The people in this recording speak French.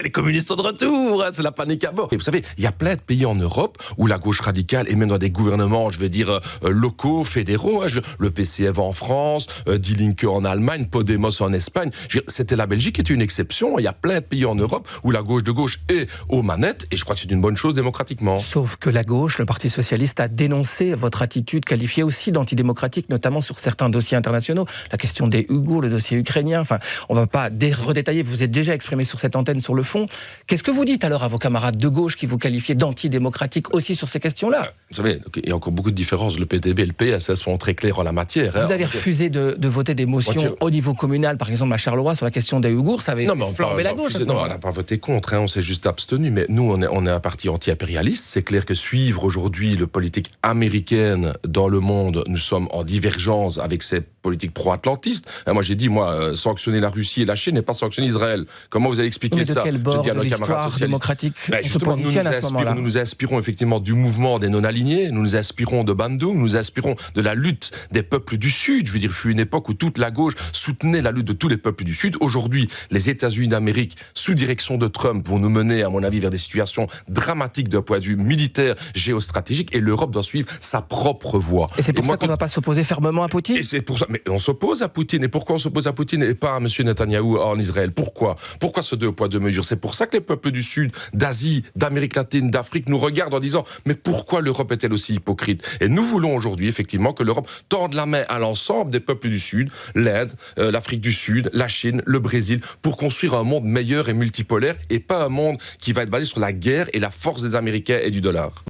les communistes sont de retour, hein, c'est la panique à bord. Et vous savez, il y a plein de pays en Europe où la gauche radicale, et même dans des gouvernements, je veux dire, locaux, fédéraux, hein, le PCF en France, Die Linke en Allemagne, Podemos en Espagne, c'était la Belgique qui était une exception. Il y a plein de pays en Europe où la gauche de gauche est aux manettes, et je crois que c'est une bonne chose démocratiquement. Sauf que la gauche, le Parti socialiste, a dénoncé votre attitude qualifiée aussi d'antidémocratique, notamment sur certains dossiers internationaux. La question des Ouïghours, le dossier ukrainien, enfin, on ne va pas redétailler, vous êtes déjà exprimé sur cette antenne sur le fond. Qu'est-ce que vous dites alors à vos camarades de gauche qui vous qualifiaient d'antidémocratique aussi sur ces questions-là ? Vous savez, il y a encore beaucoup de différences. Le PTB et le PS sont très clairs en la matière. Vous avez refusé de voter des motions au niveau communal, par exemple à Charleroi, sur la question des Ouïghours, ça avait flambé la gauche. Non, on n'a pas voté contre, hein, on s'est juste abstenu. Mais nous, on est un parti anti-impérialiste. C'est clair que suivre aujourd'hui le politique américaine dans le monde, nous sommes en divergence avec ces politiques pro-atlantistes. Moi, j'ai dit, sanctionner la Russie et la Chine et pas sanctionner Israël. Comment vous allez expliquer ça ? De quel bord de l'histoire démocratique on se positionne à ce moment-là ? Nous nous inspirons effectivement du mouvement des non-alignés, nous nous inspirons de Bandung, nous nous inspirons de la lutte des peuples du Sud. Je veux dire, il fut une époque où toute la gauche soutenait la lutte de tous les peuples du Sud. Aujourd'hui, les États-Unis d'Amérique, sous direction de Trump, vont nous mener, à mon avis, vers des situations dramatiques d'un point de vue militaire, géostratégique, et l'Europe doit suivre sa propre voie. Et c'est pour ça qu'on ne doit pas s'opposer fermement à Poutine ? Et c'est pour ça, mais on s'oppose à Poutine. Et pourquoi on s'oppose à Poutine et pas à M. Netanyahou en Israël ? Pourquoi ce deux poids, deux mesures ? C'est pour ça que les peuples du Sud, d'Asie, d'Amérique latine, d'Afrique nous regardent en disant « Mais pourquoi l'Europe est-elle aussi hypocrite ?» Et nous voulons aujourd'hui, effectivement, que l'Europe tende la main à l'ensemble des peuples du Sud, l'Inde, l'Afrique du Sud, la Chine, le Brésil, pour construire un monde meilleur et multipolaire, et pas un monde qui va être basé sur la guerre et la force des Américains et du dollar.